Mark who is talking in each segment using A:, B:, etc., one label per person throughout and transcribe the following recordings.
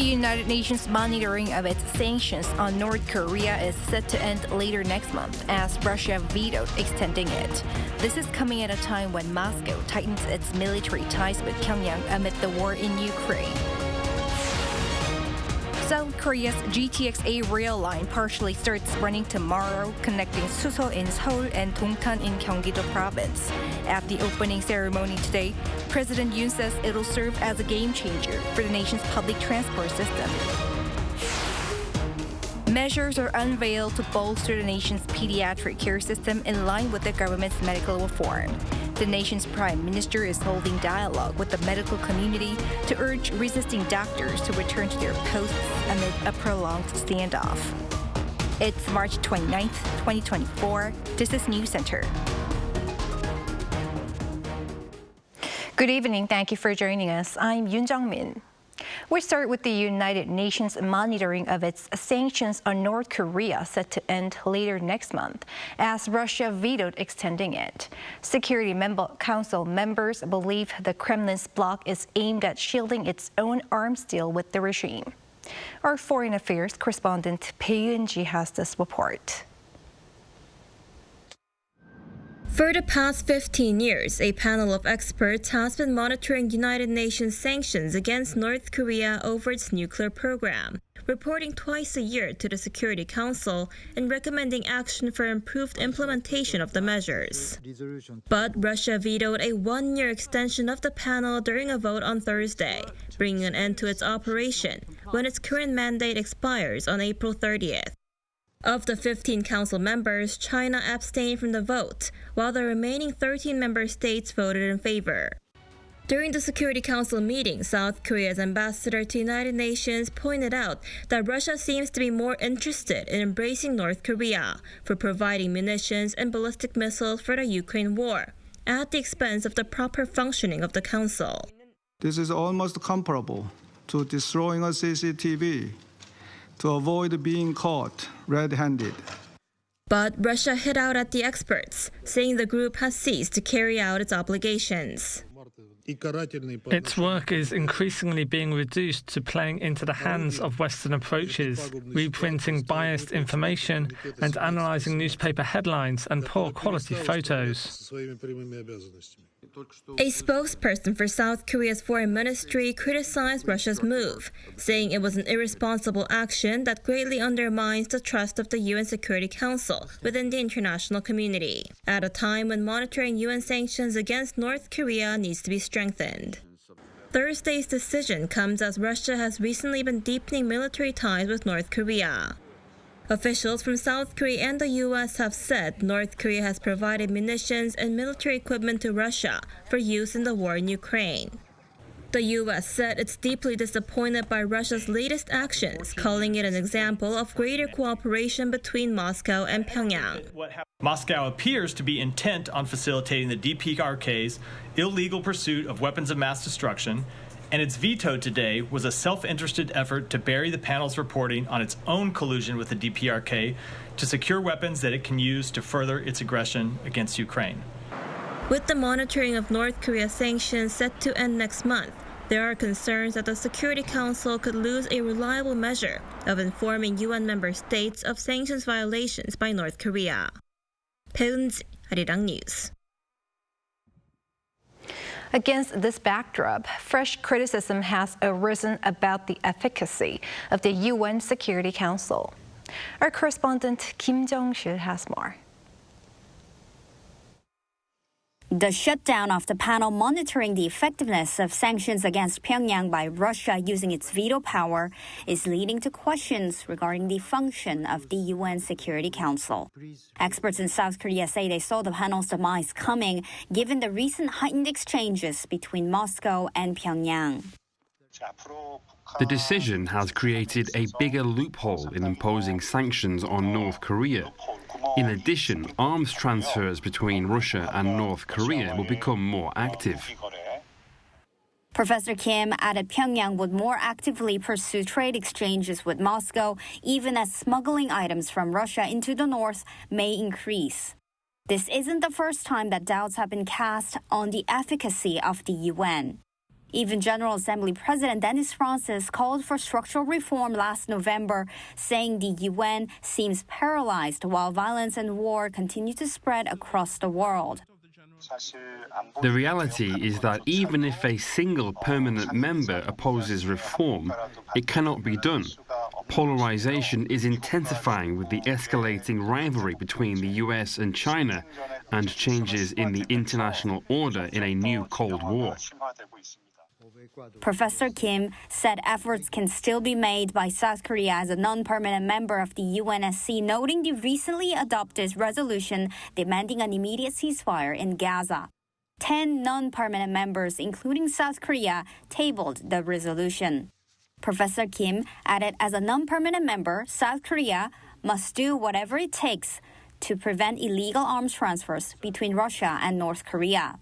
A: United Nations monitoring of its sanctions on North Korea is set to end later next month as Russia vetoed extending it. This is coming at a time when Moscow tightens its military ties with Pyongyang amid the war in Ukraine. South Korea's GTX-A rail line partially starts running tomorrow, connecting Suso in Seoul and Dongtan in Gyeonggi-do province. At the opening ceremony today, President Yoon says it'll serve as a game changer for the nation's public transport system. Measures are unveiled to bolster the nation's pediatric care system in line with the government's medical reform. The nation's prime minister is holding dialogue with the medical community to urge resisting doctors to return to their posts amid a prolonged standoff. It's March 29th, 2024. This is Newscenter. Good evening. Thank you for joining us. I'm Yoon Jung-min. We start with the United Nations monitoring of its sanctions on North Korea set to end later next month as Russia vetoed extending it. Security Council members believe the Kremlin's bloc is aimed at shielding its own arms deal with the regime. Our foreign affairs correspondent Yoon has this report.
B: For the past 15 years, a panel of experts has been monitoring United Nations sanctions against North Korea over its nuclear program, reporting twice a year to the Security Council and recommending action for improved implementation of the measures. But Russia vetoed a one-year extension of the panel during a vote on Thursday, bringing an end to its operation when its current mandate expires on April 30th. Of the 15 council members, China abstained from the vote, while the remaining 13 member states voted in favor. During the Security Council meeting, South Korea's ambassador to the United Nations pointed out that Russia seems to be more interested in embracing North Korea for providing munitions and ballistic missiles for the Ukraine war, at the expense of the proper functioning of the council.
C: This is almost comparable to destroying a CCTV to avoid being caught red-handed.
B: But Russia hit out at the experts, saying the group has ceased to carry out its obligations.
D: Its work is increasingly being reduced to playing into the hands of Western approaches, reprinting biased information and analysing newspaper headlines and poor quality photos.
B: A spokesperson for South Korea's foreign ministry criticized Russia's move, saying it was an irresponsible action that greatly undermines the trust of the UN Security Council within the international community, at a time when monitoring UN sanctions against North Korea needs to be strengthened. Thursday's decision comes as Russia has recently been deepening military ties with North Korea. Officials from South Korea and the U.S. have said North Korea has provided munitions and military equipment to Russia for use in the war in Ukraine. The U.S. said it's deeply disappointed by Russia's latest actions, calling it an example of greater cooperation between Moscow and Pyongyang.
E: Moscow appears to be intent on facilitating the DPRK's illegal pursuit of weapons of mass destruction, and its veto today was a self-interested effort to bury the panel's reporting on its own collusion with the DPRK to secure weapons that it can use to further its aggression against Ukraine.
B: With the monitoring of North Korea sanctions set to end next month, there are concerns that the Security Council could lose a reliable measure of informing UN member states of sanctions violations by North Korea. Arirang News.
A: Against this backdrop, fresh criticism has arisen about the efficacy of the UN Security Council. Our correspondent Kim Jong-sil has more.
F: The shutdown of the panel monitoring the effectiveness of sanctions against Pyongyang by Russia using its veto power is leading to questions regarding the function of the UN Security Council. Experts in South Korea say they saw the panel's demise coming, given the recent heightened exchanges between Moscow and Pyongyang.
G: The decision has created a bigger loophole in imposing sanctions on North Korea. In addition, arms transfers between Russia and North Korea will become more active.
F: Professor Kim added Pyongyang would more actively pursue trade exchanges with Moscow, even as smuggling items from Russia into the north may increase. This isn't the first time that doubts have been cast on the efficacy of the UN. Even General Assembly President Denis Francis called for structural reform last November, saying the UN seems paralyzed while violence and war continue to spread across the world.
G: The reality is that even if a single permanent member opposes reform, it cannot be done. Polarization is intensifying with the escalating rivalry between the US and China and changes in the international order in a new Cold War.
F: Professor Kim said efforts can still be made by South Korea as a non-permanent member of the UNSC, noting the recently adopted resolution demanding an immediate ceasefire in Gaza. 10 non-permanent members, including South Korea, tabled the resolution. Professor Kim added as a non-permanent member, South Korea must do whatever it takes to prevent illegal arms transfers between Russia and North Korea.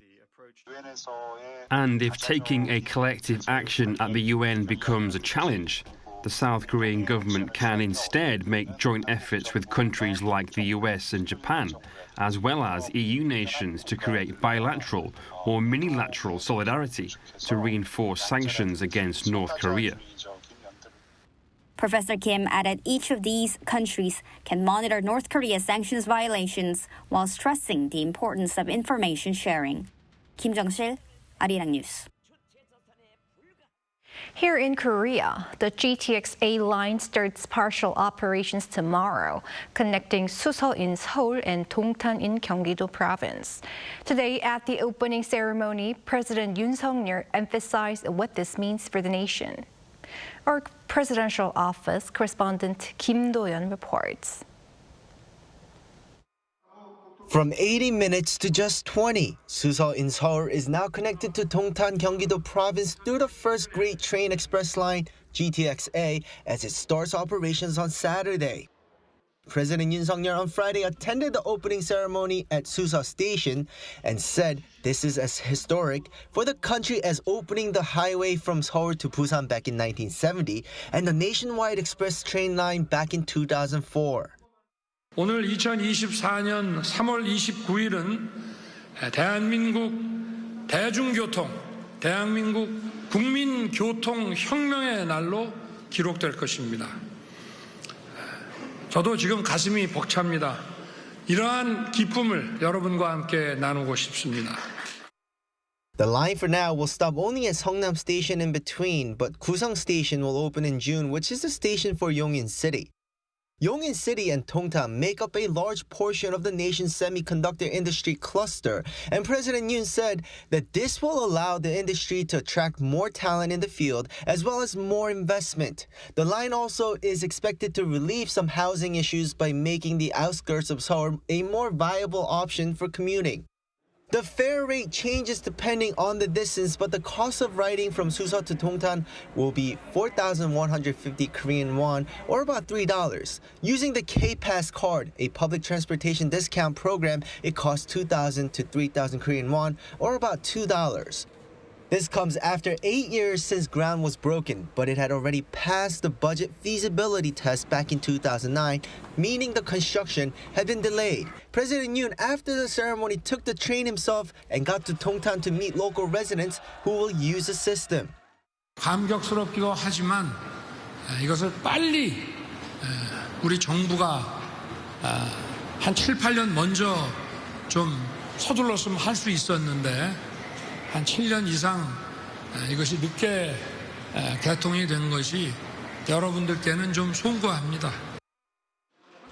G: And if taking a collective action at the UN becomes a challenge, the South Korean government can instead make joint efforts with countries like the US and Japan, as well as EU nations to create bilateral or minilateral solidarity to reinforce sanctions against North Korea.
F: Professor Kim added each of these countries can monitor North Korea's sanctions violations while stressing the importance of information sharing. Kim Jung-sil, Arirang News.
A: Here in Korea, the GTX-A line starts partial operations tomorrow, connecting Suseol in Seoul and Dongtan in Gyeonggi-do Province. Today, at the opening ceremony, President Yoon Suk-yeol emphasized what this means for the nation. Our presidential office correspondent Kim Do-yeon reports.
H: From 80 minutes to just 20, Suseol in Seoul is now connected to Dongtan, Gyeonggi-do Province through the first Great Train Express line, GTX-A, as it starts operations on Saturday. President Yoon Suk-yeol on Friday attended the opening ceremony at Suseol Station and said this is as historic for the country as opening the highway from Seoul to Busan back in 1970 and the nationwide express train line back in 2004.
I: 오늘 2024년 3월 29일은 대한민국 대중교통, 대한민국 국민교통혁명의 날로 기록될 것입니다. 저도 지금 가슴이 벅찹니다. 이러한 기쁨을 여러분과 함께 나누고 싶습니다.
H: The line for now will stop only at Seongnam Station in between, but Gusong Station will open in June, which is the station for Yongin City. Yongin City and Dongtan make up a large portion of the nation's semiconductor industry cluster, and President Yoon said that this will allow the industry to attract more talent in the field as well as more investment. The line also is expected to relieve some housing issues by making the outskirts of Seoul a more viable option for commuting. The fare rate changes depending on the distance, but the cost of riding from Suseol to Dongtan will be 4,150 Korean won, or about $3. Using the K-Pass card, a public transportation discount program, it costs 2,000 to 3,000 Korean won, or about $2. This comes after 8 years since ground was broken, but it had already passed the budget feasibility test back in 2009, meaning the construction had been delayed. President Yoon, after the ceremony, took the train himself and got to Dongtan to meet local residents who will use the system.
I: 감격스럽기도 하지만 이것을 빨리 우리 정부가 한 7, 8년 먼저 좀 서둘렀으면 할 수 있었는데 한 7년 이상 이것이 늦게 개통이 된 것이 여러분들께는 좀 송구합니다.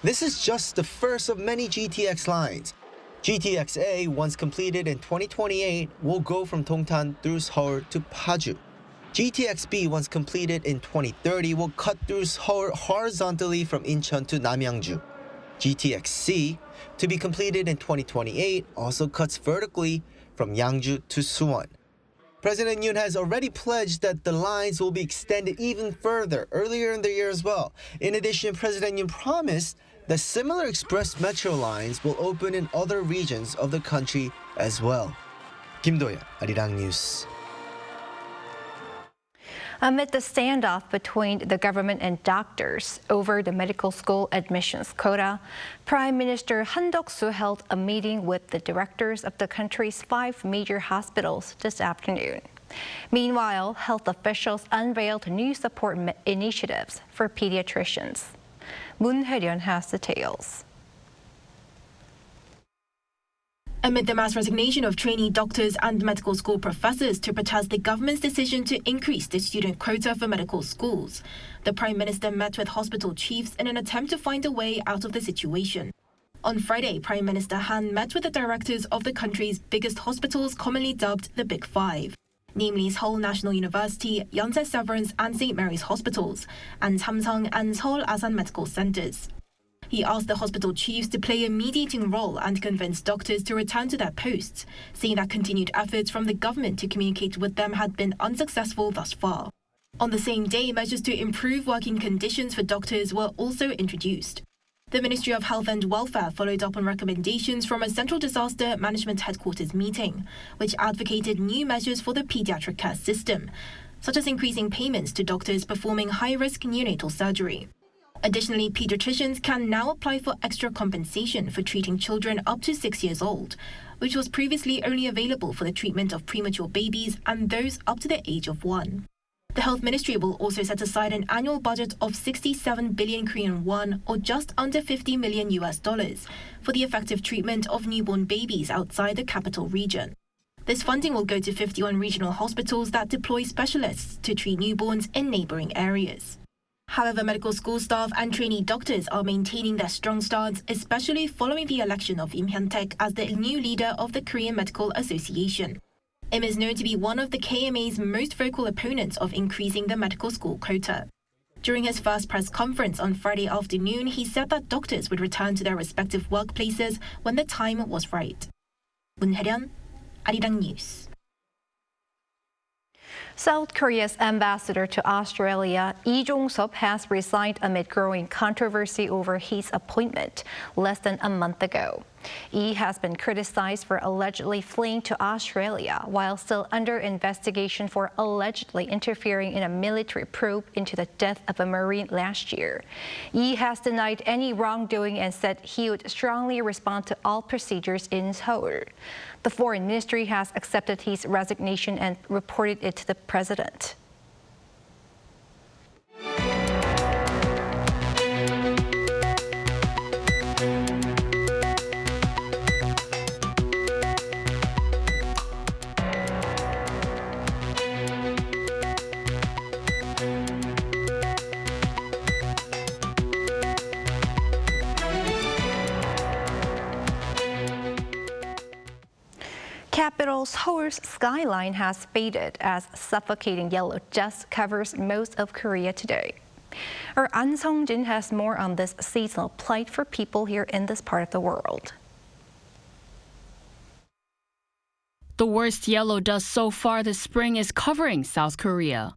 H: This is just the first of many GTX lines. GTX-A, once completed in 2028, will go from Dongtan through Seoul to Paju. GTX-B, once completed in 2030, will cut through Seoul horizontally from Incheon to Namyangju. GTX-C, to be completed in 2028, also cuts vertically from Yangju to Suwon. President Yoon has already pledged that the lines will be extended even further earlier in the year as well. In addition, President Yoon promised that similar express metro lines will open in other regions of the country as well. Kim Do-yeon, Arirang News.
A: Amid the standoff between the government and doctors over the medical school admissions quota, Prime Minister Han Duck-soo held a meeting with the directors of the country's 5 major hospitals this afternoon. Meanwhile, health officials unveiled new support initiatives for pediatricians. Moon Hae-ryun has details.
J: Amid the mass resignation of trainee doctors and medical school professors to protest the government's decision to increase the student quota for medical schools, the Prime Minister met with hospital chiefs in an attempt to find a way out of the situation. On Friday, Prime Minister Han met with the directors of the country's biggest hospitals, commonly dubbed the Big Five, namely Seoul National University, Yonsei Severance and St. Mary's Hospitals, and Samsung and Seoul Asan Medical Centers. He asked the hospital chiefs to play a mediating role and convince doctors to return to their posts, saying that continued efforts from the government to communicate with them had been unsuccessful thus far. On the same day, measures to improve working conditions for doctors were also introduced. The Ministry of Health and Welfare followed up on recommendations from a Central Disaster Management Headquarters meeting, which advocated new measures for the pediatric care system, such as increasing payments to doctors performing high-risk neonatal surgery. Additionally, pediatricians can now apply for extra compensation for treating children up to 6 years old, which was previously only available for the treatment of premature babies and those up to the age of 1. The Health Ministry will also set aside an annual budget of 67 billion Korean won, or just under $50 million, for the effective treatment of newborn babies outside the capital region. This funding will go to 51 regional hospitals that deploy specialists to treat newborns in neighboring areas. However, medical school staff and trainee doctors are maintaining their strong stance, especially following the election of Im Hyun-taek as the new leader of the Korean Medical Association. Im is known to be one of the KMA's most vocal opponents of increasing the medical school quota. During his first press conference on Friday afternoon, he said that doctors would return to their respective workplaces when the time was right. Moon Hae-ryun, Arirang News.
A: South Korea's ambassador to Australia, Lee Jong-sop, has resigned amid growing controversy over his appointment less than a month ago. Lee has been criticized for allegedly fleeing to Australia while still under investigation for allegedly interfering in a military probe into the death of a Marine last year. Lee has denied any wrongdoing and said he would strongly respond to all procedures in Seoul. The Foreign Ministry has accepted his resignation and reported it to the president. Capital Seoul's skyline has faded as suffocating yellow dust covers most of Korea today. Our An Sung-jin has more on this seasonal plight for people here in this part of the world.
K: The worst yellow dust so far this spring is covering South Korea.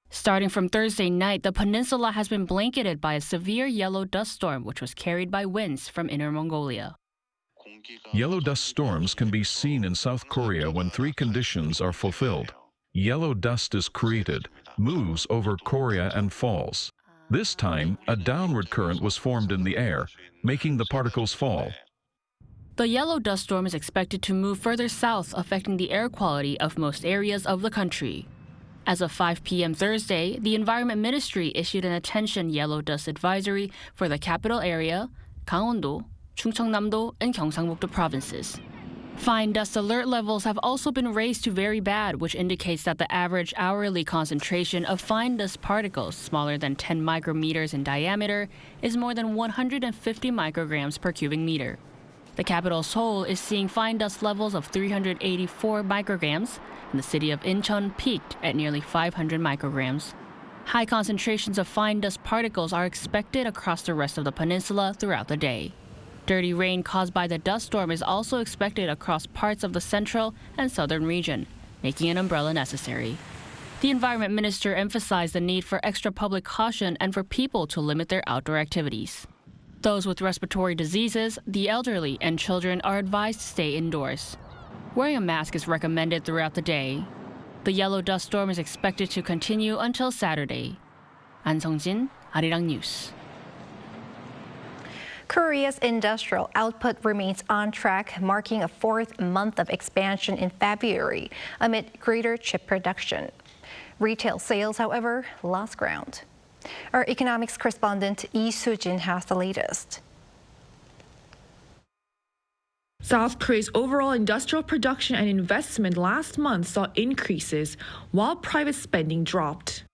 K: Starting from Thursday night, the peninsula has been blanketed by a severe yellow dust storm, which was carried by winds from Inner Mongolia.
L: Yellow dust storms can be seen in South Korea when three conditions are fulfilled. Yellow dust is created, moves over Korea and falls. This time, a downward current was formed in the air, making the particles fall.
K: The yellow dust storm is expected to move further south, affecting the air quality of most areas of the country. As of 5 p.m. Thursday, the Environment Ministry issued an attention yellow dust advisory for the capital area, Gangwon-do, Chungcheongnam-do, and Gyeongsang-buk-do provinces. Fine dust alert levels have also been raised to very bad, which indicates that the average hourly concentration of fine dust particles smaller than 10 micrometers in diameter is more than 150 micrograms per cubic meter. The capital Seoul is seeing fine dust levels of 384 micrograms, and the city of Incheon peaked at nearly 500 micrograms. High concentrations of fine dust particles are expected across the rest of the peninsula throughout the day. Dirty rain caused by the dust storm is also expected across parts of the central and southern region, making an umbrella necessary. The Environment Minister emphasized the need for extra public caution and for people to limit their outdoor activities. Those with respiratory diseases, the elderly, and children are advised to stay indoors. Wearing a mask is recommended throughout the day. The yellow dust storm is expected to continue until Saturday. An Sung-jin, Arirang News.
A: Korea's industrial output remains on track, marking a fourth month of expansion in February amid greater chip production. Retail sales, however, lost ground. Our economics correspondent Lee Soo-jin has the latest.
M: South Korea's overall industrial production and investment last month saw increases, while private spending dropped.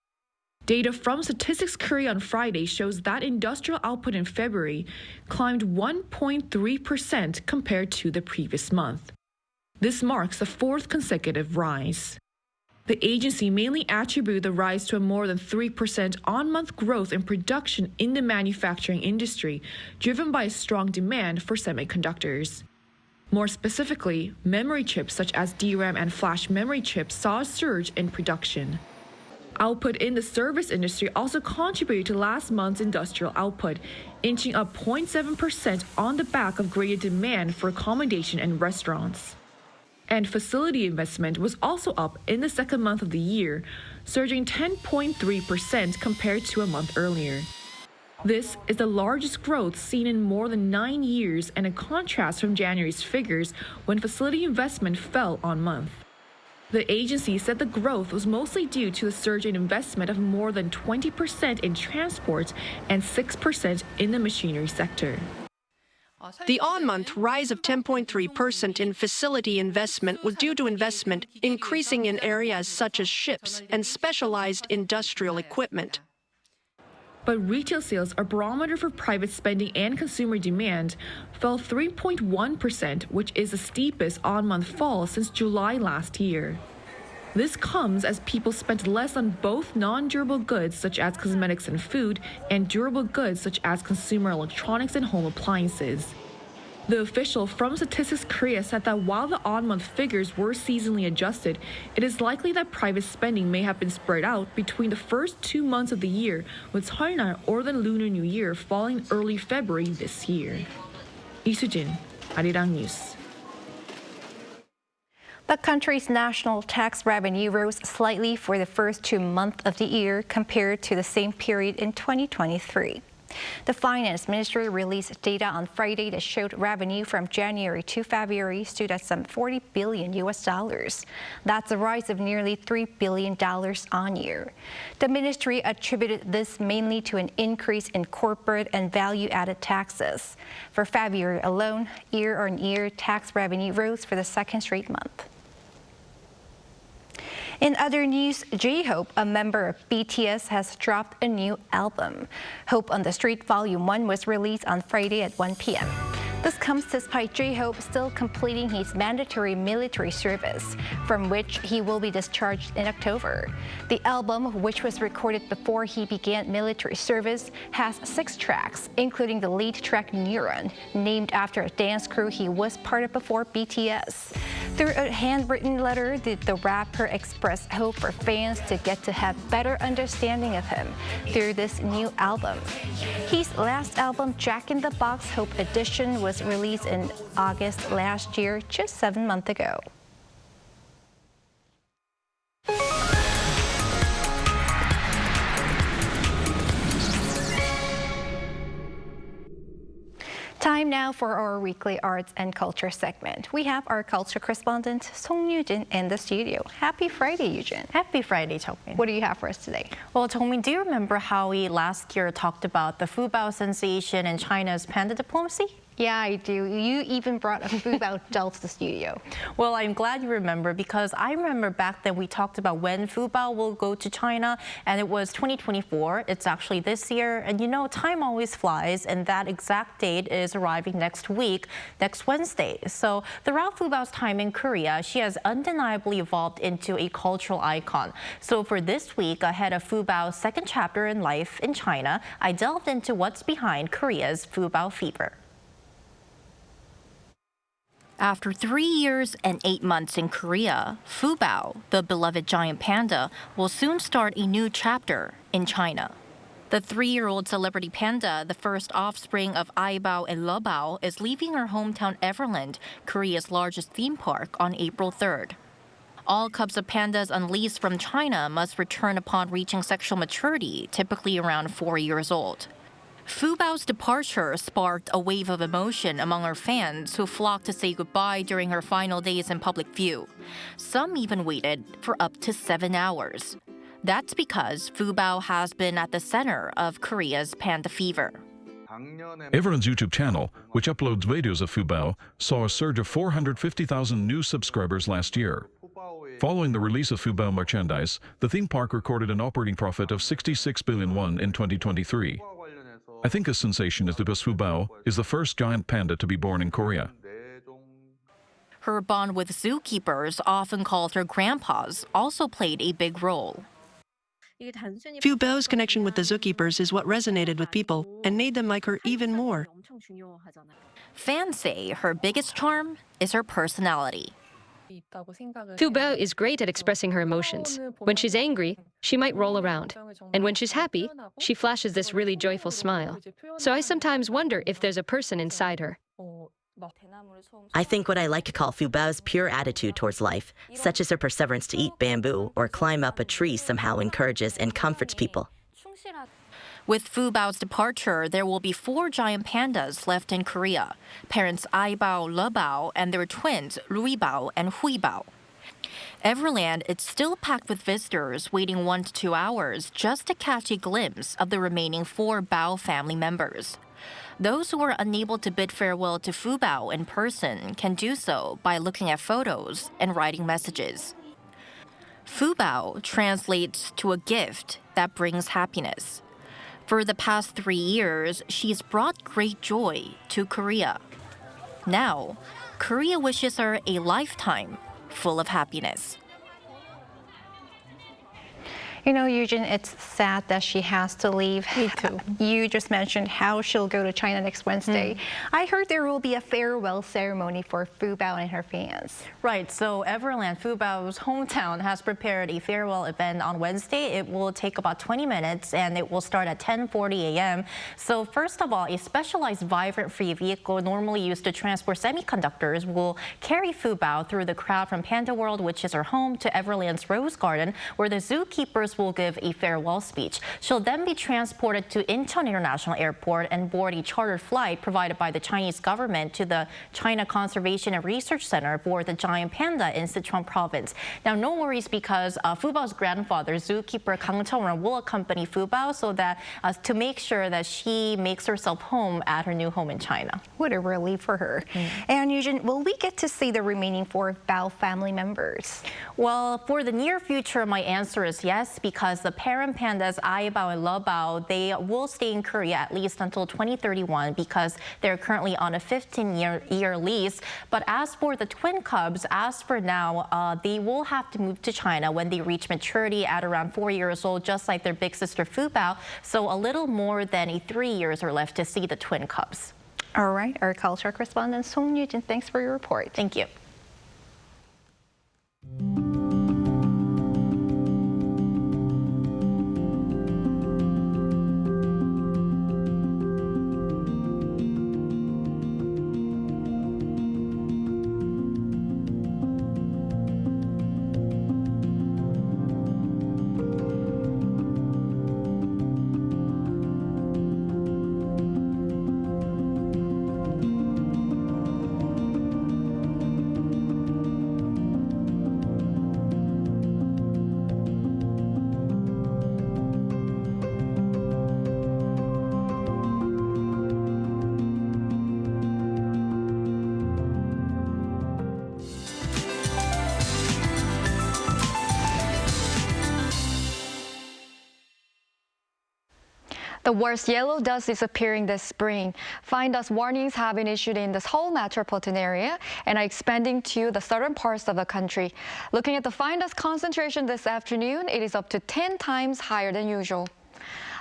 M: Data from Statistics Korea on Friday shows that industrial output in February climbed 1.3% compared to the previous month. This marks the fourth consecutive rise. The agency mainly attributed the rise to a more than 3% on-month growth in production in the manufacturing industry, driven by a strong demand for semiconductors. More specifically, memory chips such as DRAM and flash memory chips saw a surge in production. Output in the service industry also contributed to last month's industrial output, inching up 0.7% on the back of greater demand for accommodation and restaurants. And facility investment was also up in the second month of the year, surging 10.3% compared to a month earlier. This is the largest growth seen in more than 9 years and a contrast from January's figures when facility investment fell on month. The agency said the growth was mostly due to a surge in investment of more than 20% in transport and 6% in the machinery sector.
N: The on-month rise of 10.3% in facility investment was due to investment increasing in areas such as ships and specialized industrial equipment.
M: But retail sales, a barometer for private spending and consumer demand, fell 3.1%, which is the steepest on-month fall since July last year. This comes as people spent less on both non-durable goods such as cosmetics and food and durable goods such as consumer electronics and home appliances. The official from Statistics Korea said that while the on-month figures were seasonally adjusted, it is likely that private spending may have been spread out between the first 2 months of the year, with Seolnar or the Lunar New Year falling early February this year. Lee Soo-jin, Arirang News.
A: The country's national tax revenue rose slightly for the first 2 months of the year compared to the same period in 2023. The Finance Ministry released data on Friday that showed revenue from January to February stood at some $40 billion. That's a rise of nearly $3 billion on year. The ministry attributed this mainly to an increase in corporate and value-added taxes. For February alone, year-on-year tax revenue rose for the second straight month. In other news, J-Hope, a member of BTS, has dropped a new album. Hope on the Street Vol.1 was released on Friday at 1 p.m. This comes despite J-Hope still completing his mandatory military service, from which he will be discharged in October. The album, which was recorded before he began military service, has 6 tracks, including the lead track Neuron, named after a dance crew he was part of before BTS. Through a handwritten letter, the rapper expressed hope for fans to get to have better understanding of him through this new album. His last album, Jack in the Box Hope Edition, was released in August last year, just 7 months ago. Time now for our weekly arts and culture segment. We have our culture correspondent, Song Yoo-jin, in the studio. Happy Friday, Yoo-jin.
O: Happy Friday, Jung-min.
A: What do you have for us today?
O: Well, Jung-min, do you remember how we last year talked about the FuBao sensation and China's panda diplomacy?
A: Yeah, I do. You even brought a FuBao doll to the studio.
O: Well, I'm glad you remember, because I remember back then we talked about when FuBao will go to China, and it was 2024. It's actually this year. And you know, time always flies, and that exact date is arriving next week, next Wednesday. So throughout FuBao's time in Korea, she has undeniably evolved into a cultural icon. So for this week, ahead of FuBao's second chapter in life in China, I delved into what's behind Korea's FuBao fever.
P: After 3 years and 8 months in Korea, FuBao, the beloved giant panda, will soon start a new chapter in China. The 3-year-old celebrity panda, the first offspring of Aibao and Lebao, is leaving her hometown Everland, Korea's largest theme park, on April 3rd. All cubs of pandas unleashed from China must return upon reaching sexual maturity, typically around 4 years old. FuBao's departure sparked a wave of emotion among her fans who flocked to say goodbye during her final days in public view. Some even waited for up to 7 hours. That's because FuBao has been at the center of Korea's panda fever.
L: Everyone's YouTube channel, which uploads videos of FuBao, saw a surge of 450,000 new subscribers last year. Following the release of FuBao merchandise, the theme park recorded an operating profit of 66 billion won in 2023. I think a sensation is because FuBao is the first giant panda to be born in Korea.
P: Her bond with zookeepers, often called her grandpas, also played a big role.
N: FuBao's connection with the zookeepers is what resonated with people and made them like her even more.
P: Fans say her biggest charm is her personality.
Q: FuBao is great at expressing her emotions. When she's angry, she might roll around. And when she's happy, she flashes this really joyful smile. So I sometimes wonder if there's a person inside her.
R: I think what I like to call FuBao's pure attitude towards life, such as her perseverance to eat bamboo or climb up a tree, somehow encourages and comforts people.
P: With FuBao's departure, there will be 4 giant pandas left in Korea, parents Aibao, Lebao, and their twins Rebounding and FuBao. Everland is still packed with visitors waiting 1 to 2 hours just to catch a glimpse of the remaining 4 Bao family members. Those who are unable to bid farewell to FuBao in person can do so by looking at photos and writing messages. FuBao translates to a gift that brings happiness. For the past 3 years, she's brought great joy to Korea. Now, Korea wishes her a lifetime full of happiness.
A: You know, Eugene, it's sad that she has to leave.
O: Me too.
A: You just mentioned how she'll go to China next Wednesday. I heard there will be a farewell ceremony for FuBao and her fans.
O: Right, so Everland, FuBao's hometown, has prepared a farewell event on Wednesday. It will take about 20 minutes and it will start at 10:40 a.m. So first of all, a specialized vibrant free vehicle normally used to transport semiconductors will carry FuBao through the crowd from Panda World, which is her home, to Everland's Rose Garden, where the zookeepers will give a farewell speech. She'll then be transported to Incheon International Airport and board a chartered flight provided by the Chinese government to the China Conservation and Research Center for the giant panda in Sichuan province. Now, no worries, because FuBao's grandfather, zookeeper Kang Cheong-ran, will accompany FuBao so that to make sure that she makes herself home at her new home in China.
A: What a relief for her. And Eugene, will we get to see the remaining 4 Bao family members?
O: Well, for the near future, my answer is yes, because the parent pandas Aibao and Lebao, they will stay in Korea at least until 2031 because they're currently on a 15-year lease. But as for the twin cubs, as for now, they will have to move to China when they reach maturity at around 4 years old, just like their big sister FuBao. So a little more than 3 years are left to see the twin cubs.
A: All right, our culture correspondent Song Yujin, thanks for your report.
O: Thank you.
S: The worst yellow dust is appearing this spring. Fine dust warnings have been issued in this whole metropolitan area and are expanding to the southern parts of the country. Looking at the fine dust concentration this afternoon, it is up to 10 times higher than usual.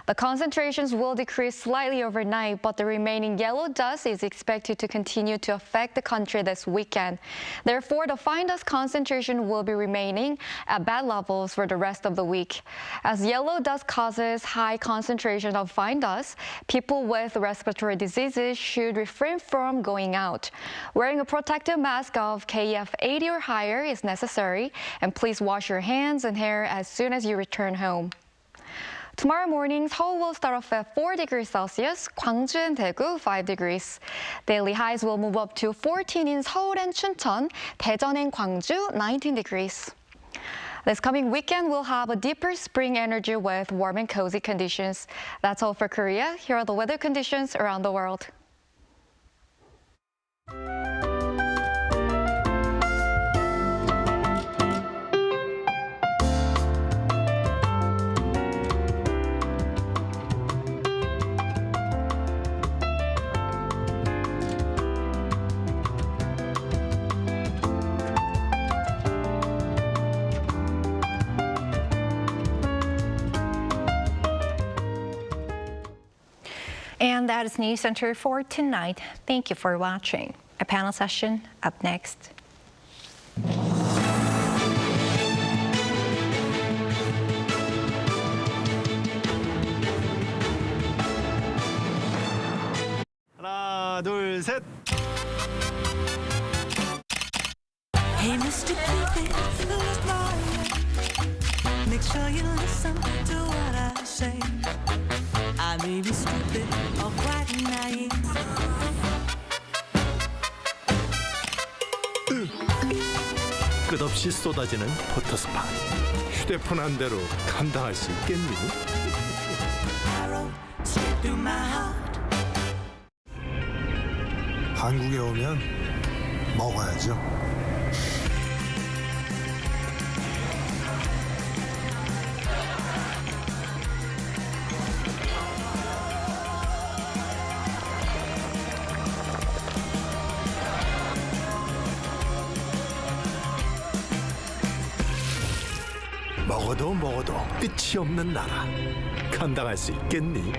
S: The concentrations will decrease slightly overnight, but the remaining yellow dust is expected to continue to affect the country this weekend. Therefore, the fine dust concentration will be remaining at bad levels for the rest of the week. As yellow dust causes high concentration of fine dust, people with respiratory diseases should refrain from going out. Wearing a protective mask of KF 80 or higher is necessary, and please wash your hands and hair as soon as you return home. Tomorrow morning, Seoul will start off at 4 degrees Celsius, Gwangju and Daegu 5 degrees. Daily highs will move up to 14 in Seoul and Chuncheon, Daejeon and Gwangju 19 degrees. This coming weekend, we'll have a deeper spring energy with warm and cozy conditions. That's all for Korea. Here are the weather conditions around the world. And that is Newscenter for tonight. Thank you for watching. A panel session up next.
T: 하나, 둘, 셋.
U: Hey, Mr. Cupid, look my way. Make sure you listen to what I say. I may be stupid or quite naive.
T: 끝없이 쏟아지는 포토스팟. 휴대폰 한 대로 감당할 수 있겠니?
V: 한국에 오면 먹어야죠.
T: 먹어도 끝이 없는 나라. 감당할 수 있겠니?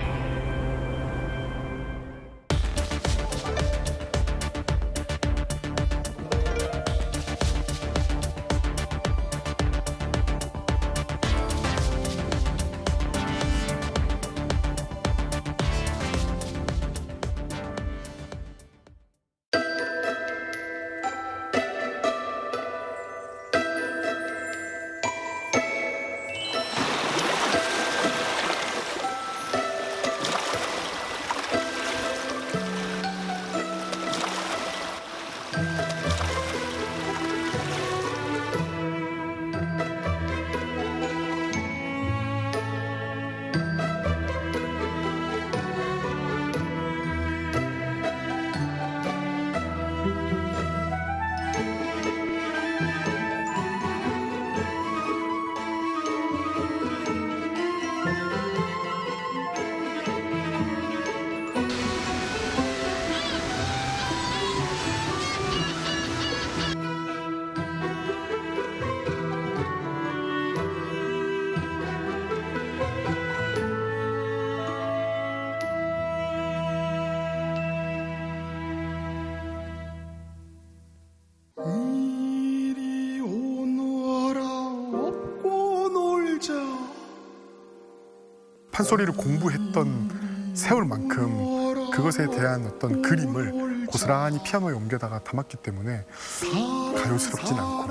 W: 판소리를 공부했던 세월만큼 그것에 대한 어떤 그림을 고스란히 피아노에 옮겨다가 담았기 때문에 가요스럽진 않고.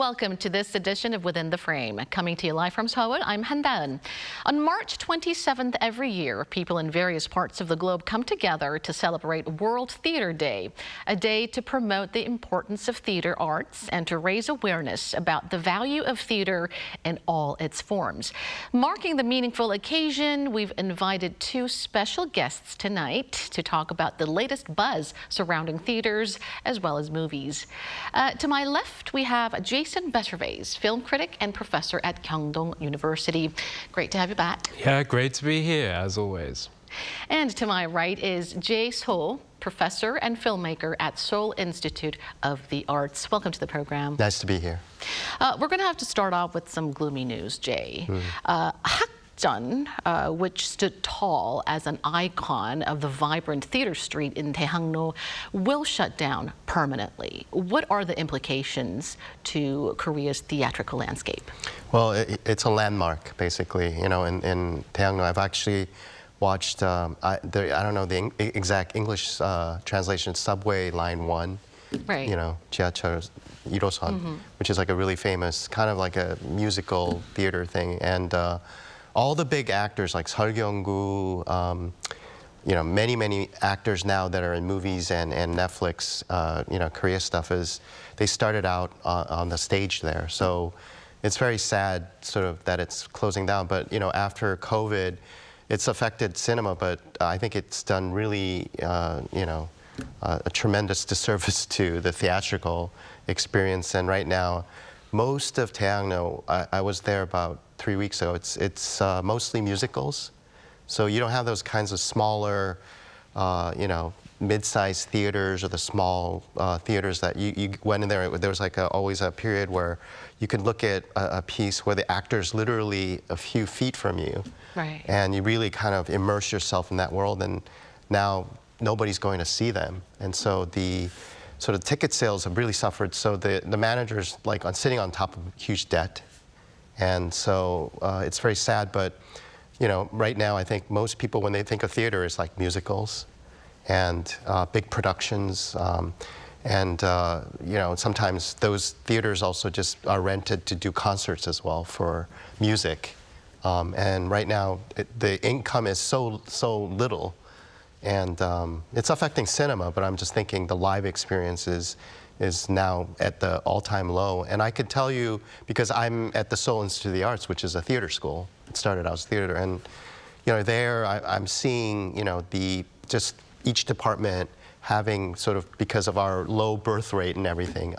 C: welcome to this edition of Within the Frame. Coming to you live from Seoul, I'm Han Daeun. On March 27th every year, people in various parts of the globe come together to celebrate World Theater Day, a day to promote the importance of theater arts and to raise awareness about the value of theater in all its forms. Marking the meaningful occasion, we've invited two special guests tonight to talk about the latest buzz surrounding theaters as well as movies. To my left, we have Jason Bettervase, film critic and professor at Kyungdong University. Great to have you back.
D: Yeah, great to be here, as always.
C: And to my right is Jae So, professor and filmmaker at Seoul Institute of the Arts. Welcome to the program.
E: Nice to be here.
C: We're going to have to start off with some gloomy news, Jay. Which stood tall as an icon of the vibrant theater street in Daehangno, will shut down permanently. What are the implications to Korea's theatrical landscape?
E: Well, it's a landmark, basically. You know, in Daehangno, I've actually watched, I don't know the exact English translation, Subway Line 1.
C: Right.
E: You know, 지하철 1호선, which is like a really famous, kind of like a musical theater thing. And all the big actors like Seol Kyung-gu, you know, many actors now that are in movies and Netflix, you know, Korea stuff, they started out on the stage there. So it's very sad sort of that it's closing down. But, you know, after COVID, it's affected cinema, but I think it's done really, you know, a tremendous disservice to the theatrical experience. And right now, most of Daehangno, I was there about 3 weeks ago, it's mostly musicals. So you don't have those kinds of smaller, you know, mid-sized theaters or the small theaters that you went in there. There was like always a period where you could look at a piece where the actor's literally a few feet from you.
C: Right.
E: And you really kind of immerse yourself in that world. And now nobody's going to see them. And so the sort of ticket sales have really suffered. So the manager's like sitting on top of huge debt. And so it's very sad, but you know, right now I think most people, when they think of theater, is like musicals and big productions. And you know, sometimes those theaters also just are rented to do concerts as well for music. And right now, the income is so little. And it's affecting cinema, but I'm just thinking the live experience is now at the all-time low. And I could tell you, because I'm at the Seoul Institute of the Arts, which is a theater school. It started out as theater. And you know, there I'm seeing, you know, just each department having sort of, because of our low birth rate and everything,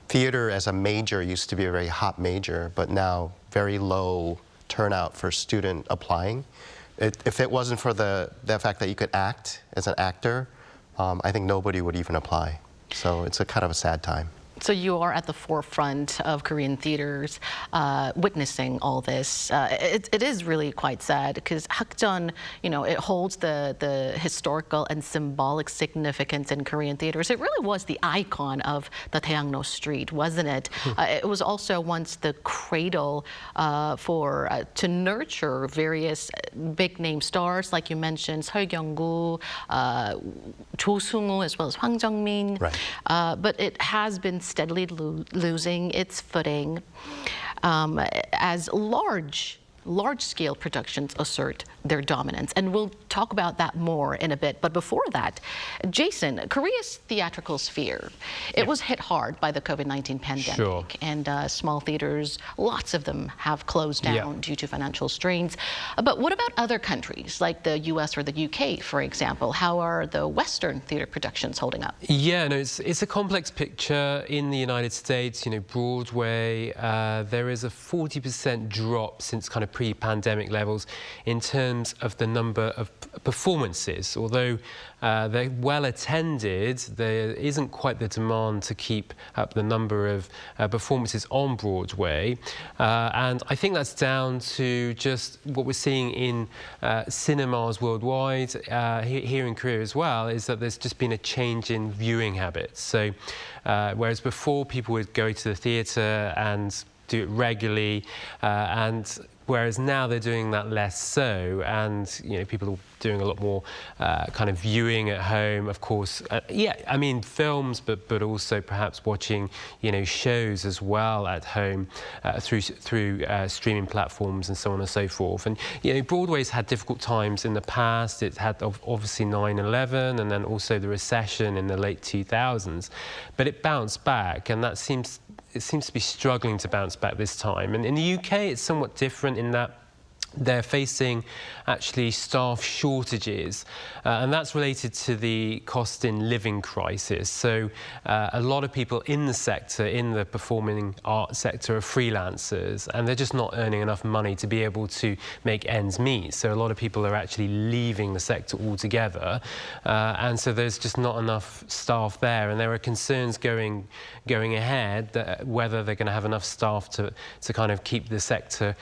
E: theater as a major used to be a very hot major, but now very low turnout for student applying. If it wasn't for the fact that you could act as an actor, I think nobody would even apply. So it's a kind of a sad time.
C: So you are at the forefront of Korean theaters, witnessing all this. It is really quite sad because Hakjeon, you know, it holds the historical and symbolic significance in Korean theaters. It really was the icon of the Daehangno street, wasn't it? It was also once the cradle to nurture various big-name stars, like you mentioned, Seol Kyung-gu, Jo Sung-woo, as well as Hwang Jung-min.
E: Right.
C: But it has been steadily losing its footing as large-scale productions assert their dominance. And we'll talk about that more in a bit. But before that, Jason, Korea's theatrical sphere, it was hit hard by the COVID-19 pandemic.
D: Sure.
C: And small theaters, lots of them have closed down due to financial strains. But what about other countries, like the US or the UK, for example? How are the Western theater productions holding up?
D: Yeah, no, it's a complex picture. In the United States, you know, Broadway, there is a 40% drop since kind of pre-pandemic levels in terms of the number of performances. Although they're well attended, there isn't quite the demand to keep up the number of performances on Broadway. And I think that's down to just what we're seeing in cinemas worldwide, here in Korea as well, is that there's just been a change in viewing habits. So whereas before people would go to the theatre and do it regularly, and whereas now they're doing that less so, and people are doing a lot more kind of viewing at home, of course. Yeah, I mean films, but also perhaps watching shows as well at home through streaming platforms and so on and so forth. And Broadway's had difficult times in the past. It had obviously 9/11 and then also the recession in the late 2000s, but it bounced back, and it seems to be struggling to bounce back this time. And in the UK, it's somewhat different in that they're facing actually staff shortages, and that's related to the cost in living crisis. So a lot of people in the sector, in the performing arts sector, are freelancers, and they're just not earning enough money to be able to make ends meet. So a lot of people are actually leaving the sector altogether, and so there's just not enough staff there, and there are concerns going ahead that whether they're going to have enough staff to kind of keep the sector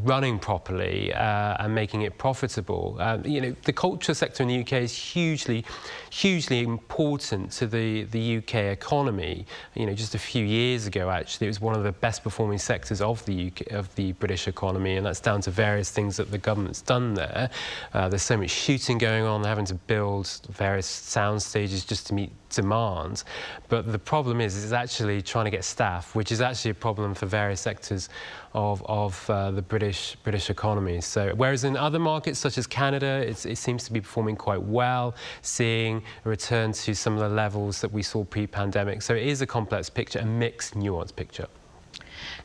D: running properly and making it profitable. The culture sector in the UK is hugely important to the UK economy. Just a few years ago, actually, it was one of the best performing sectors of the British economy, and that's down to various things that the government's done there. There's so much shooting going on, they're having to build various sound stages just to meet demand. But the problem is actually trying to get staff, which is actually a problem for various sectors of the British economy. So whereas in other markets such as Canada, it seems to be performing quite well, seeing a return to some of the levels that we saw pre-pandemic. So it is a complex picture, a mixed, nuanced picture.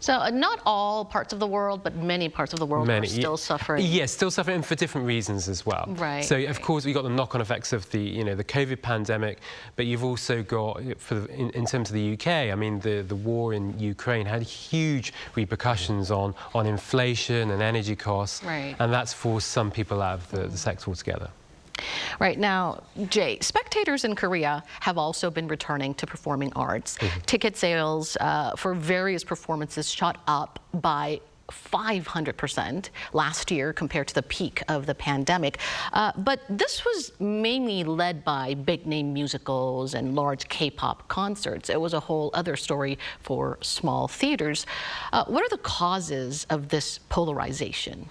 C: So not all parts of the world, but many parts of the world are still suffering.
D: Yes, still suffering for different reasons as well.
C: Right.
D: So of course we've got the knock-on effects of the the COVID pandemic, but you've also got in terms of the UK. I mean the war in Ukraine had huge repercussions on inflation and energy costs,
C: right.
D: And that's forced some people out of the sector altogether.
C: Right now, Jay, spectators in Korea have also been returning to performing arts. Ticket sales for various performances shot up by 500% last year compared to the peak of the pandemic. But this was mainly led by big-name musicals and large K-pop concerts. It was a whole other story for small theaters. What are the causes of this polarization?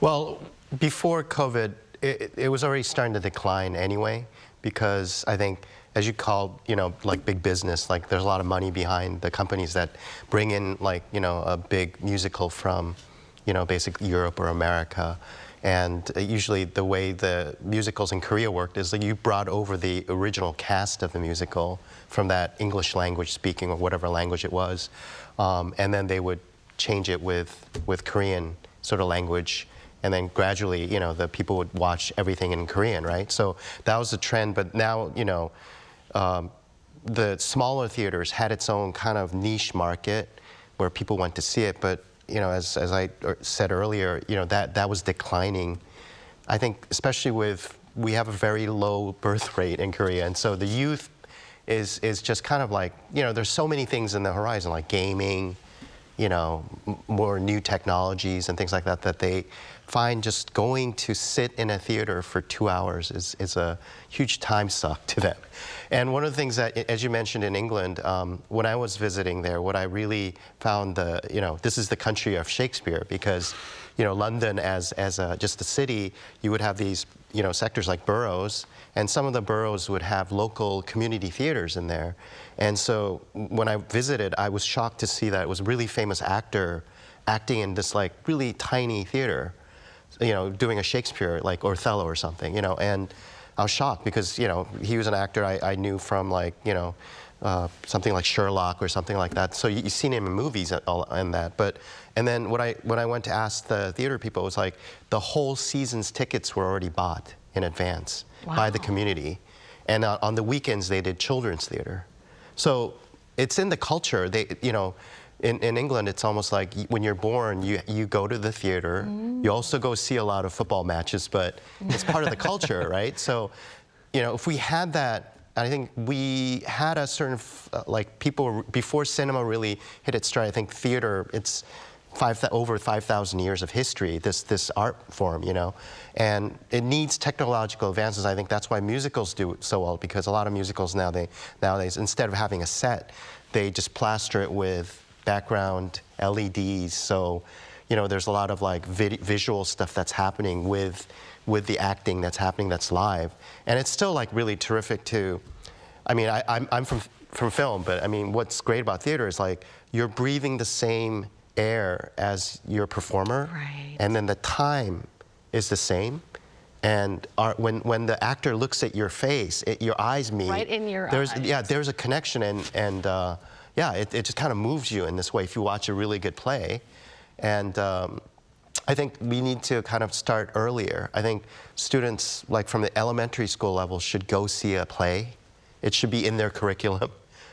E: Well, before COVID, it was already starting to decline anyway, because I think, as you call, like big business, like there's a lot of money behind the companies that bring in a big musical from, basically Europe or America. And usually the way the musicals in Korea worked is that you brought over the original cast of the musical from that English language speaking or whatever language it was, and then they would change it with Korean sort of language. And then gradually, the people would watch everything in Korean, right? So that was the trend. But now, the smaller theaters had its own kind of niche market where people went to see it. But, as I said earlier, that was declining. I think especially we have a very low birth rate in Korea. And so the youth is just kind of like, there's so many things in the horizon, like gaming, more new technologies and things like that, that they find just going to sit in a theater for 2 hours is a huge time suck to them. And one of the things that, as you mentioned in England, when I was visiting there, what I really found, this is the country of Shakespeare, because, London as just a city, you would have these, sectors like boroughs, and some of the boroughs would have local community theaters in there. And so when I visited, I was shocked to see that it was a really famous actor acting in this like really tiny theater, doing a Shakespeare, like Othello or something, and I was shocked because, he was an actor I knew from like, something like Sherlock or something like that. So you've seen him in movies and that. And then when I went to ask the theater people, it was like the whole season's tickets were already bought in advance by the community. And on the weekends, they did children's theater. So it's in the culture. In England, it's almost like when you're born, you go to the theater. You also go see a lot of football matches, but it's part of the culture, right? So, if we had that, I think we had a certain, people, before cinema really hit its stride, I think theater, it's over 5,000 years of history, this art form, and it needs technological advances. I think that's why musicals do so well, because a lot of musicals nowadays, instead of having a set, they just plaster it with background LEDs. So, you know, there's a lot of like visual stuff that's happening with the acting that's happening that's live. And it's still like really terrific to, I mean, I'm from film, but I mean, what's great about theater is like you're breathing the same air as your performer,
C: right.
E: And then the time is the same. And when the actor looks at your face, your eyes meet.
C: Right in your
E: eyes.
C: eyes.
E: Yeah, there's a connection, and yeah, it just kind of moves you in this way if you watch a really good play. And I think we need to kind of start earlier. I think students, like from the elementary school level, should go see a play. It should be in their curriculum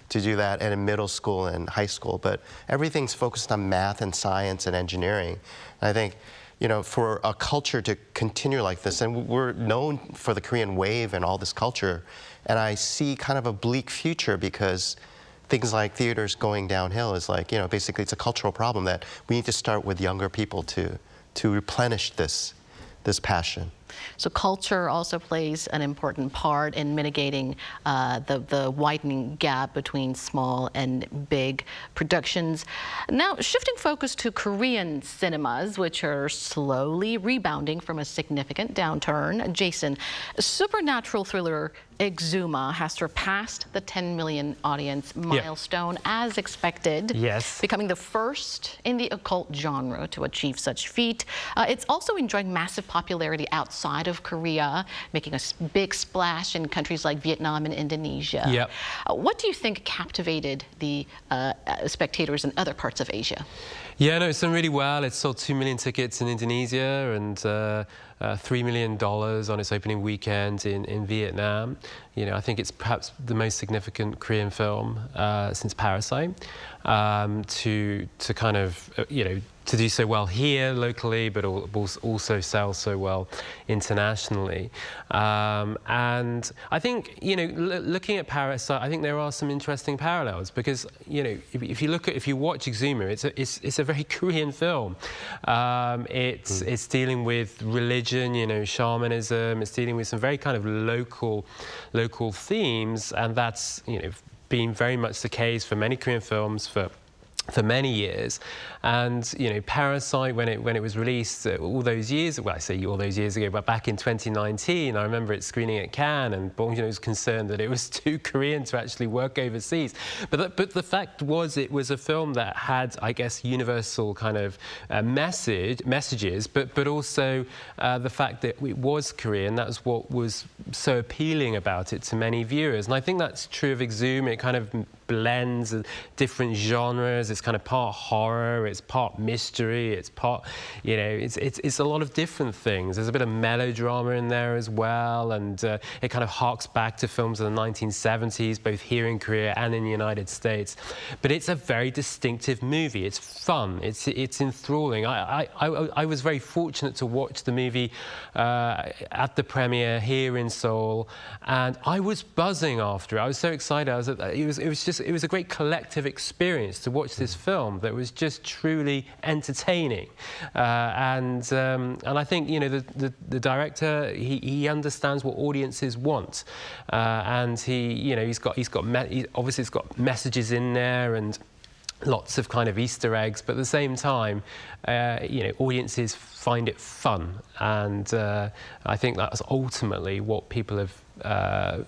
E: to do that, and in middle school and high school. But everything's focused on math and science and engineering. And I think, you know, for a culture to continue like this, and we're known for the Korean wave and all this culture, and I see kind of a bleak future because things like theaters going downhill is like, you know, basically it's a cultural problem that we need to start with younger people to replenish this passion.
C: So culture also plays an important part in mitigating the widening gap between small and big productions. Now, shifting focus to Korean cinemas, which are slowly rebounding from a significant downturn. Jason, supernatural thriller Exuma has surpassed the 10 million audience milestone as expected.
D: Yes.
C: Becoming the first in the occult genre to achieve such feat. It's also enjoying massive popularity outside of Korea, making a big splash in countries like Vietnam and Indonesia.
D: Yep.
C: What do you think captivated the spectators in other parts of Asia?
D: Yeah, no, it's done really well. It sold 2 million tickets in Indonesia and $3 million on its opening weekend in Vietnam. You know, I think it's perhaps the most significant Korean film since Parasite to kind of, you know, to do so well here locally, but also sell so well internationally. And I think, you know, looking at Parasite, I think there are some interesting parallels because, you know, if you watch Exuma, it's a very Korean film. It's dealing with religion, you know, shamanism. It's dealing with some very kind of local themes, and that's, you know, been very much the case for many Korean films for many years. And, you know, Parasite, when it was released all those years, well, I say all those years ago, but back in 2019, I remember it screening at Cannes, and Bong Joon-ho was concerned that it was too Korean to actually work overseas. But the fact was, it was a film that had, I guess, universal kind of messages, but also the fact that it was Korean. That's what was so appealing about it to many viewers. And I think that's true of Exuma. It kind of blends different genres. It's kind of part horror, it's part mystery, it's part, you know, it's a lot of different things. There's a bit of melodrama in there as well, and it kind of harks back to films of the 1970s, both here in Korea and in the United States. But it's a very distinctive movie. It's fun. It's enthralling. I was very fortunate to watch the movie at the premiere here in Seoul, and I was buzzing after it. I was so excited. It was a great collective experience to watch this film that was just truly entertaining, and I think, you know, the director, he understands what audiences want, and he's got messages in there and lots of kind of Easter eggs, but at the same time, you know, audiences find it fun, and I think that's ultimately what people have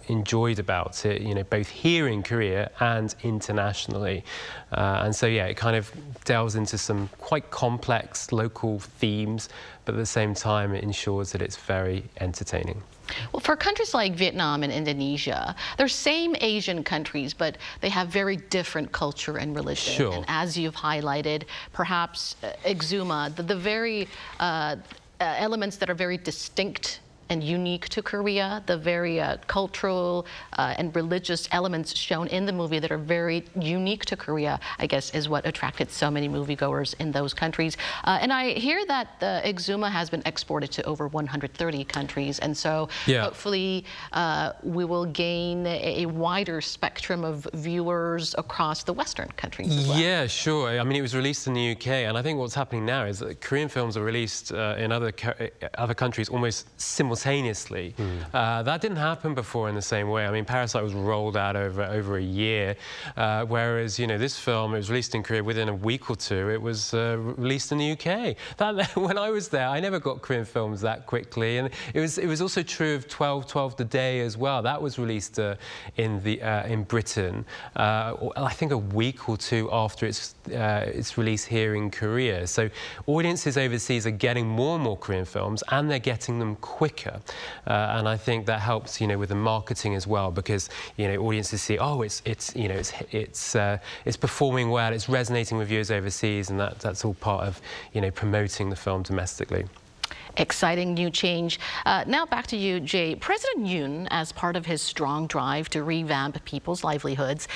D: enjoyed about it, you know, both here in Korea and internationally. And so, yeah, it kind of delves into some quite complex local themes, but at the same time, it ensures that it's very entertaining.
C: Well, for countries like Vietnam and Indonesia, they're same Asian countries, but they have very different culture and religion.
D: Sure.
C: And as you've highlighted, perhaps Exuma, the very elements that are very distinct and unique to Korea, the very cultural and religious elements shown in the movie that are very unique to Korea, I guess, is what attracted so many moviegoers in those countries. And I hear that the Exuma has been exported to over 130 countries, and so hopefully we will gain a wider spectrum of viewers across the Western countries as well.
D: Yeah, sure. I mean, it was released in the UK, and I think what's happening now is that Korean films are released in other countries almost simultaneously. simultaneously. That didn't happen before in the same way. I mean, Parasite was rolled out over a year, whereas, you know, this film, it was released in Korea within a week or two. It was released in the UK. When I was there, I never got Korean films that quickly, and it was also true of 12 the Day as well. That was released in Britain, I think a week or two after its release here in Korea. So audiences overseas are getting more and more Korean films, and they're getting them quicker. And I think that helps, you know, with the marketing as well, because, you know, audiences see, oh, it's performing well, it's resonating with viewers overseas, and that's all part of, you know, promoting the film domestically.
C: Exciting new change. Now back to you, Jay. President Yoon, as part of his strong drive to revamp people's livelihoods,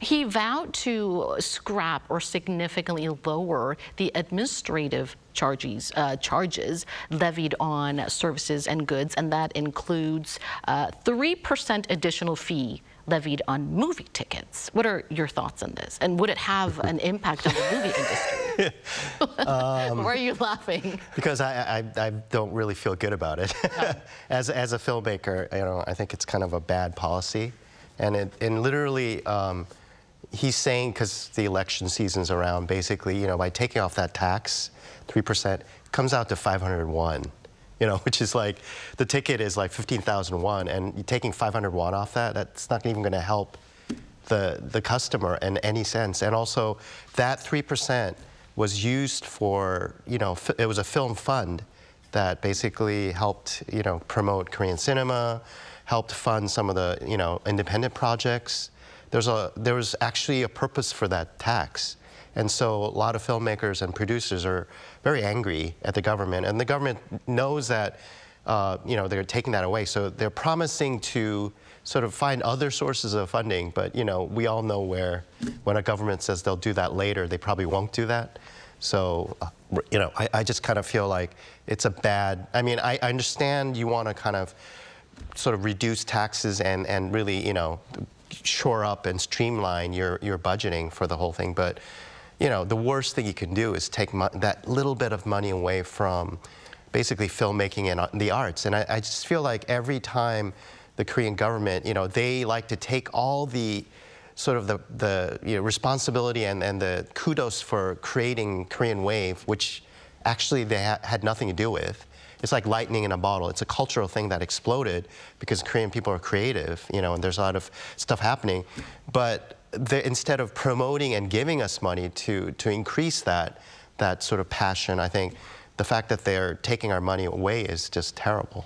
C: he vowed to scrap or significantly lower the administrative charges levied on services and goods, and that includes 3% additional fee levied on movie tickets. What are your thoughts on this? And would it have an impact on the movie industry? Why are you laughing?
E: Because I don't really feel good about it. As a filmmaker, you know, I think it's kind of a bad policy. And literally, he's saying, because the election season's around, basically, you know, by taking off that tax, 3%, comes out to 500 won. You know, which is like, the ticket is like 15,000 won, and you're taking 500 won off that's not even going to help the customer in any sense. And also, that 3% was used for, you know, it was a film fund that basically helped, you know, promote Korean cinema, helped fund some of the, you know, independent projects. There was actually a purpose for that tax. And so a lot of filmmakers and producers are very angry at the government, and the government knows that, you know, they're taking that away. So they're promising to sort of find other sources of funding, but, you know, we all know when a government says they'll do that later, they probably won't do that. So, you know, I just kind of feel like it's a bad, I mean, I understand you want to kind of sort of reduce taxes and really, you know, shore up and streamline your budgeting for the whole thing, but, you know, the worst thing you can do is take that little bit of money away from basically filmmaking and the arts. And I just feel like every time the Korean government, you know, they like to take all the sort of the you know, responsibility and the kudos for creating Korean Wave, which actually they had nothing to do with. It's like lightning in a bottle. It's a cultural thing that exploded because Korean people are creative, you know, and there's a lot of stuff happening. But instead of promoting and giving us money to increase that sort of passion, I think the fact that they're taking our money away is just terrible.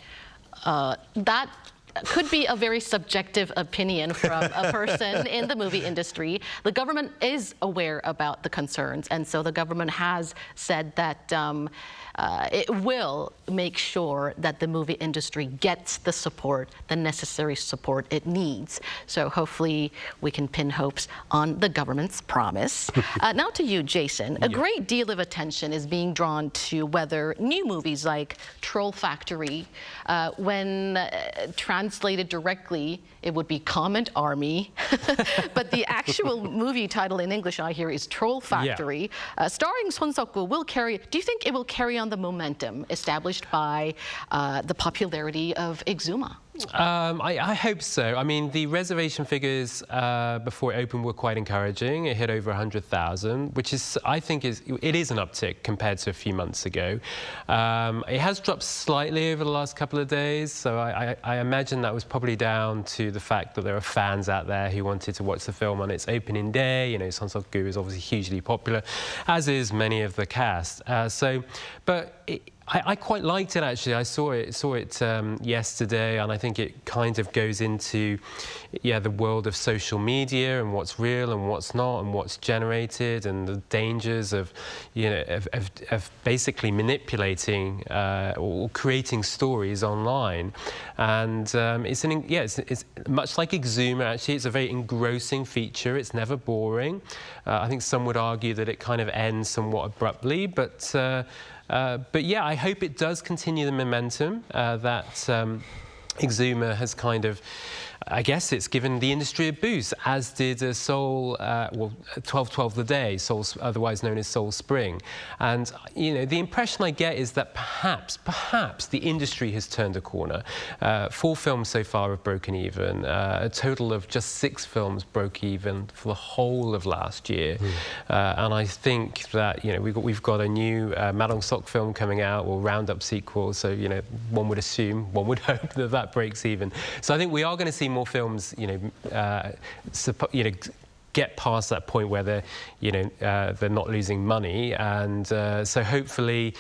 C: That could be a very subjective opinion from a person in the movie industry. The government is aware about the concerns, and so the government has said that it will make sure that the movie industry gets the support, the necessary support it needs. So hopefully we can pin hopes on the government's promise. Now to you, Jason. A great deal of attention is being drawn to whether new movies like Troll Factory, when translated directly, it would be Comment Army. But the actual movie title in English I hear is Troll Factory. Starring Son Seok-gu, do you think it will carry on the momentum established by the popularity of Exuma?
D: I hope so. I mean, the reservation figures before it opened were quite encouraging. It hit over 100,000, which is, I think, it is an uptick compared to a few months ago. It has dropped slightly over the last couple of days, so I imagine that was probably down to the fact that there are fans out there who wanted to watch the film on its opening day. You know, Son Seok-gu is obviously hugely popular, as is many of the cast. I quite liked it, actually. I saw it yesterday, and I think it kind of goes into, the world of social media and what's real and what's not and what's generated and the dangers of, of basically manipulating or creating stories online. And it's much like Exuma, actually. It's a very engrossing feature. It's never boring. I think some would argue that it kind of ends somewhat abruptly, but yeah, I hope it does continue the momentum that Exuma has kind of I guess it's given the industry a boost, as did Seoul, 12/12 the Day, Seoul, otherwise known as Seoul Spring. And, you know, the impression I get is that perhaps the industry has turned a corner. 4 films so far have broken even. A total of just 6 films broke even for the whole of last year. And I think that, you know, we've got a new Madong-Sok film coming out, or Roundup sequel, so, you know, one would hope that that breaks even. So I think we are going to see more films, get past that point where they're not losing money, and so hopefully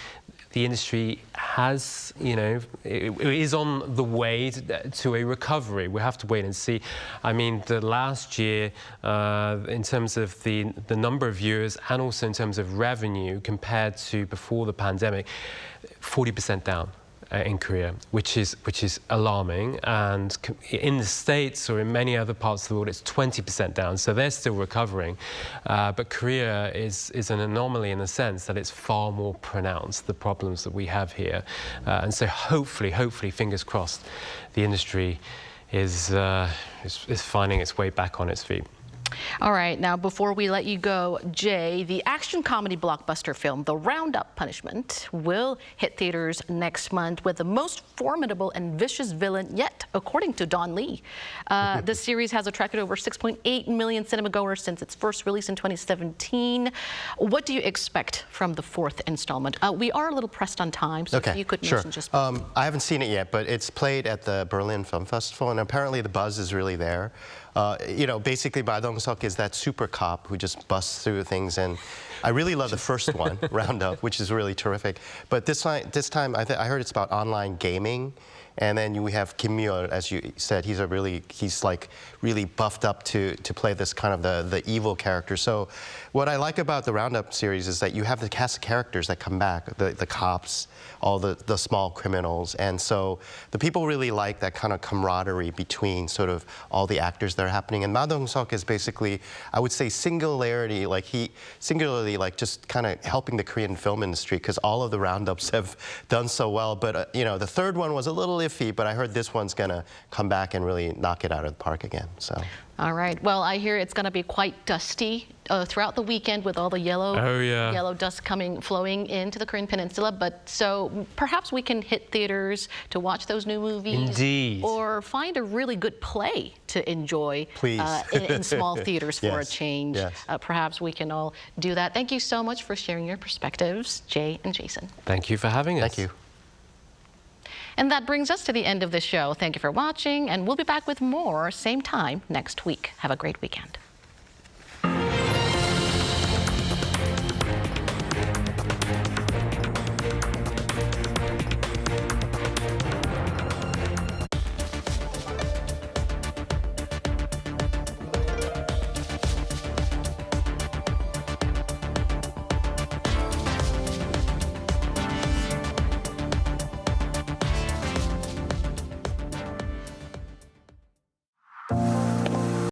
D: the industry has, it is on the way to a recovery. We have to wait and see. I mean, the last year, in terms of the number of viewers and also in terms of revenue compared to before the pandemic, 40% down in Korea, which is alarming. And in the States or in many other parts of the world, it's 20% down. So they're still recovering. But Korea is an anomaly in the sense that it's far more pronounced, the problems that we have here. And so hopefully, fingers crossed, the industry is finding its way back on its feet.
C: All right, now before we let you go, Jay, the action comedy blockbuster film The Roundup Punishment will hit theaters next month with the most formidable and vicious villain yet, according to Don Lee. The series has attracted over 6.8 million cinemagoers since its first release in 2017. What do you expect from the 4th installment? We are a little pressed on time, so if you could mention just...
E: I haven't seen it yet, but it's played at the Berlin Film Festival, and apparently the buzz is really there. Basically, Madong-Sok is that super cop who just busts through things, and I really love the first one, Roundup, which is really terrific. But this time, I heard it's about online gaming, and then we have Kim Myo, as you said, he's like really buffed up to play this kind of the evil character. So, what I like about the Roundup series is that you have the cast of characters that come back, the cops, all the small criminals, and so the people really like that kind of camaraderie between sort of all the actors that are happening. And Madong-Sok is basically, I would say, singularly just kind of helping the Korean film industry, because all of the Roundups have done so well. But the third one was a little iffy, but I heard this one's gonna come back and really knock it out of the park again. So.
C: All right. Well, I hear it's going to be quite dusty throughout the weekend with all the yellow dust flowing into the Korean Peninsula. But so perhaps we can hit theaters to watch those new movies.
D: Indeed.
C: Or find a really good play to enjoy in small theaters for a change.
E: Yes.
C: Perhaps we can all do that. Thank you so much for sharing your perspectives, Jay and Jason.
D: Thank you for having us.
E: Thank you.
C: And that brings us to the end of the show. Thank you for watching, and we'll be back with more same time next week. Have a great weekend.